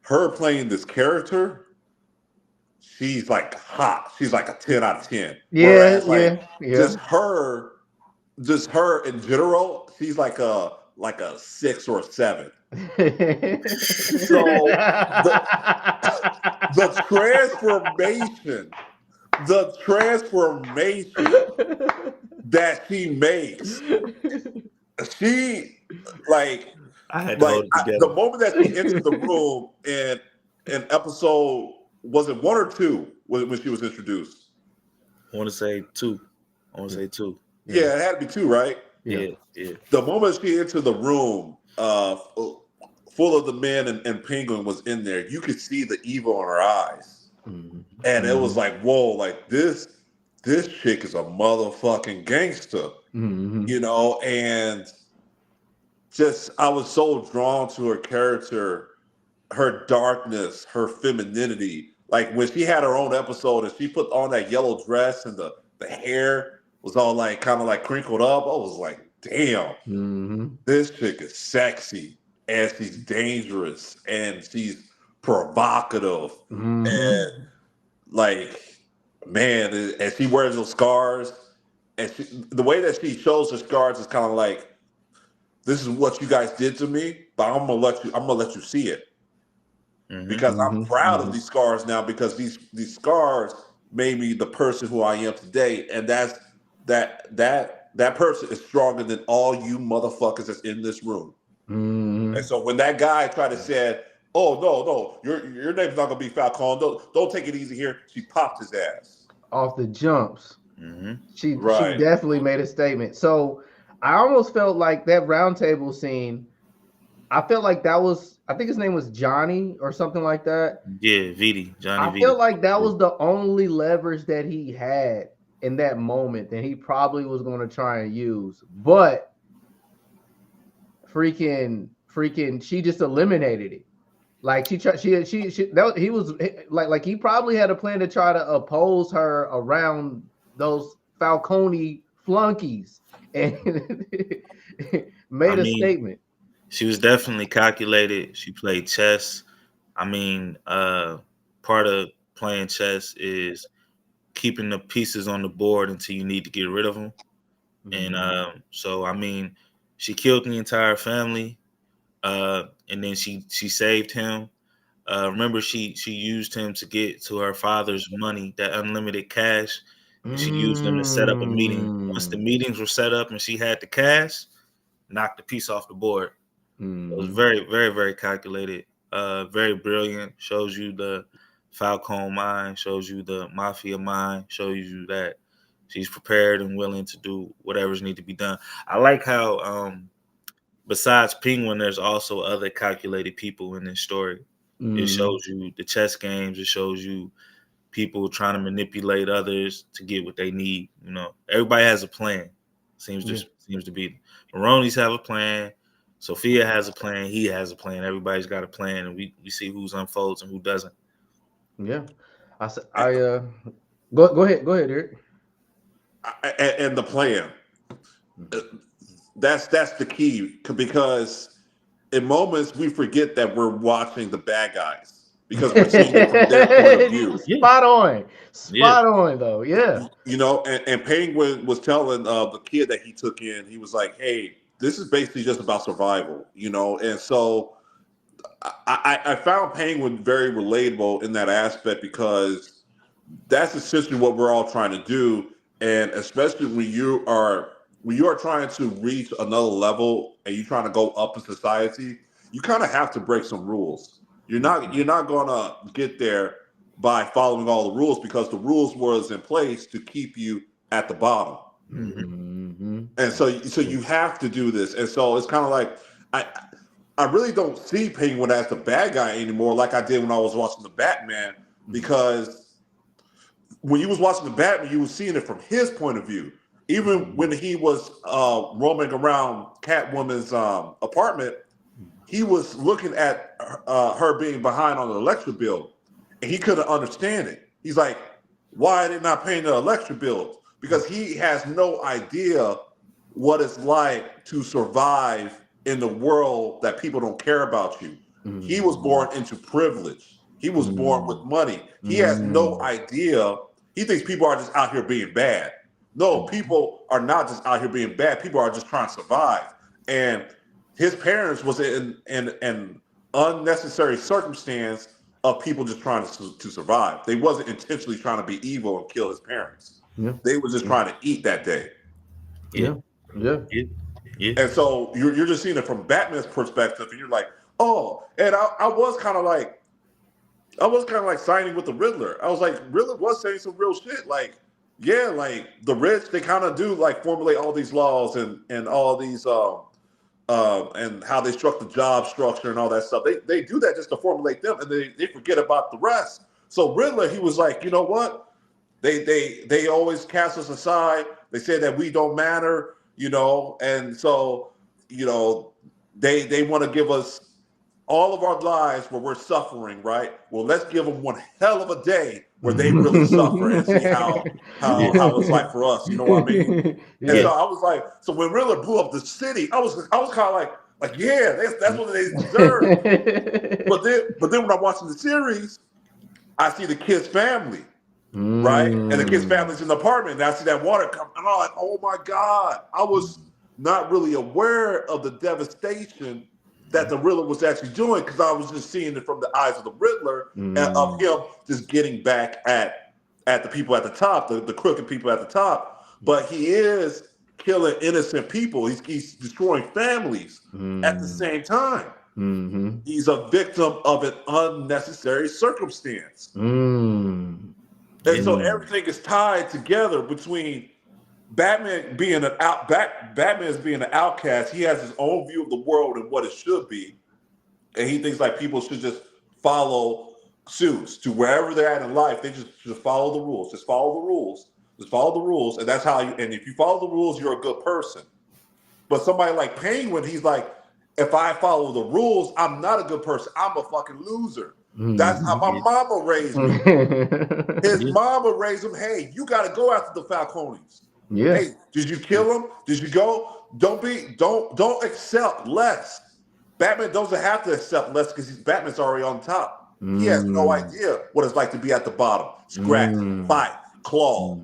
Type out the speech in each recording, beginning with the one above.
her playing this character, she's like hot. She's like a 10 out of 10. Yeah, Whereas like yeah, yeah. just her, just her in general, she's like a 6 or 7. So the transformation, the transformation that she makes, she like I had to hold it the together. moment that she entered the room in episode, was it 1 or 2 when she was introduced? I want to say two. I want to say two. Yeah, Yeah, it had to be 2, right? yeah. Yeah, yeah. The moment she entered the room, full of the men and Penguin was in there, you could see the evil in her eyes, Mhm, and it was mhm, like, whoa, like this chick is a motherfucking gangster, mhm. you know, and just I was so drawn to her character, her darkness, her femininity. Like when she had her own episode and she put on that yellow dress and the hair was all like kind of like crinkled up, I was like, damn, Mhm. this chick is sexy and she's dangerous and she's provocative Mhm. and like man, and she wears those scars and the way that she shows her scars is kind of like, this is what you guys did to me, but I'm gonna let you see it Mm-hmm. because I'm Mhm. proud of Mhm. these scars now because these scars made me the person who I am today, and that person is stronger than all you motherfuckers that's in this room. And Mhm. so when that guy tried to say, "Oh no, your name's not gonna be Falcone. Don't take it easy here," she popped his ass. Off the jumps, Mm-hmm. she Right. definitely made a statement. So I almost felt like that roundtable scene. I felt like that was, I think his name was Johnny or something like that. Yeah, Vidi, Johnny I felt Vidi. like that was the only leverage that he had in that moment that he probably was going to try and use. But freaking, she just eliminated it. Like she tried, she that he was like he probably had a plan to try to oppose her around those Falcone flunkies and I made a mean, statement. she was definitely calculated. She played chess. I mean, part of playing chess is keeping the pieces on the board until you need to get rid of them. And Mhm. so, I mean, she killed the entire family, and then she saved him. Remember, she used him to get to her father's money, that unlimited cash, and she used him to set up a meeting. Once the Mm. meetings were set up and she had the cash, knocked the piece off the board. It was Mhm. very, very, very calculated. Very brilliant. Shows you the Falcone mind. Shows you the mafia mind. Shows you that she's prepared and willing to do whatever's need to be done. I like how, besides Penguin, there's also other calculated people in this story. It Mhm. shows you the chess games. It shows you people trying to manipulate others to get what they need. You know, everybody has a plan. Yeah. Seems to be. Maroney's have a plan. Sophia has a plan. He has a plan. Everybody's got a plan, and we see who's unfolds and who doesn't. Yeah. And, I go ahead, Eric. and the plan. That's the key because in moments we forget that we're watching the bad guys because we're seeing it from their point of view. Yeah, Spot on. yeah. Spot on though. Yeah. You know, and Penguin was telling the kid that he took in, he was like, "Hey, this is basically just about survival," you know, and so I found Penguin very relatable in that aspect because that's essentially what we're all trying to do, and especially when you are trying to reach another level and you're trying to go up in society, you kind of have to break some rules. You're not gonna get there by following all the rules because the rules was in place to keep you at the bottom. Mm-hmm. Mhm. And so you have to do this. And so it's kind of like I I really don't see Penguin as the bad guy anymore, like I did when I was watching the Batman, Mhm. because when you was watching the Batman, you was seeing it from his point of view. Even when Mhm. he was roaming around Catwoman's apartment, he was looking at her being behind on the electric bill, and he couldn't understand it. He's like, "Why are they not paying the electric bills?" Because he has no idea what it's like to survive in the world that people don't care about you. He was born into privilege. He was born with money. He has no idea. He thinks people are just out here being bad. No, people are not just out here being bad. People are just trying to survive. And his parents was in an unnecessary circumstance of people just trying to survive. They wasn't intentionally trying to be evil and kill his parents. They were just trying to eat that day. Yeah. And so you're just seeing it from Batman's perspective, and you're like, oh, and I was kind of like signing with the Riddler. I was like, Riddler was saying some real shit. Like, yeah, like the rich, they kind of do like formulate all these laws and all these and how they struck the job structure and all that stuff. They do that just to formulate them, and they forget about the rest. So Riddler, he was like, you know what? They always cast us aside. They say that we don't matter, you know, and so, you know, they want to give us all of our lives where we're suffering, right? Well, let's give them one hell of a day where they really suffer and see how it's like for us. You know what I mean? And so I was like, so when Riddler blew up the city, I was kind of like, yeah, that's what they deserve. but then when I'm watching the series, I see the kid's family, right? And the kid's family's in the apartment, and I see that water come, and I'm like, oh my God. I was not really aware of the devastation that the Riddler was actually doing, because I was just seeing it from the eyes of the Riddler and of him just getting back at the people at the top, the crooked people at the top. But he is killing innocent people. He's destroying families at the same time. He's a victim of an unnecessary circumstance. And so everything is tied together between Batman being Batman's being an outcast. He has his own view of the world and what it should be, and he thinks like people should just follow suits to wherever they're at in life. They just follow the rules. Just follow the rules. Just follow the rules, and that's how you. And if you follow the rules, you're a good person. But somebody like Penguin, he's like, if I follow the rules, I'm not a good person. I'm a fucking loser. That's how my mama raised me. His mama raised him. Hey, you got to go after the Falcones. Yeah. Hey, did you kill him? Did you go? Don't accept less. Batman doesn't have to accept less because Batman's already on top. He has no idea what it's like to be at the bottom. Scratch, fight, claw.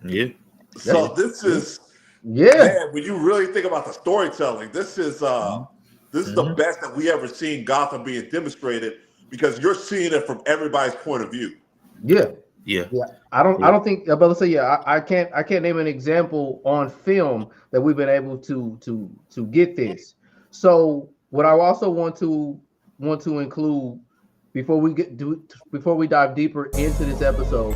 Yeah. So this is man, when you really think about the storytelling, this is the best that we ever seen Gotham being demonstrated, because you're seeing it from everybody's point of view. Yeah. I don't think I'm about to say I can't name an example on film that we've been able to get this. So what I also want to include before we dive deeper into this episode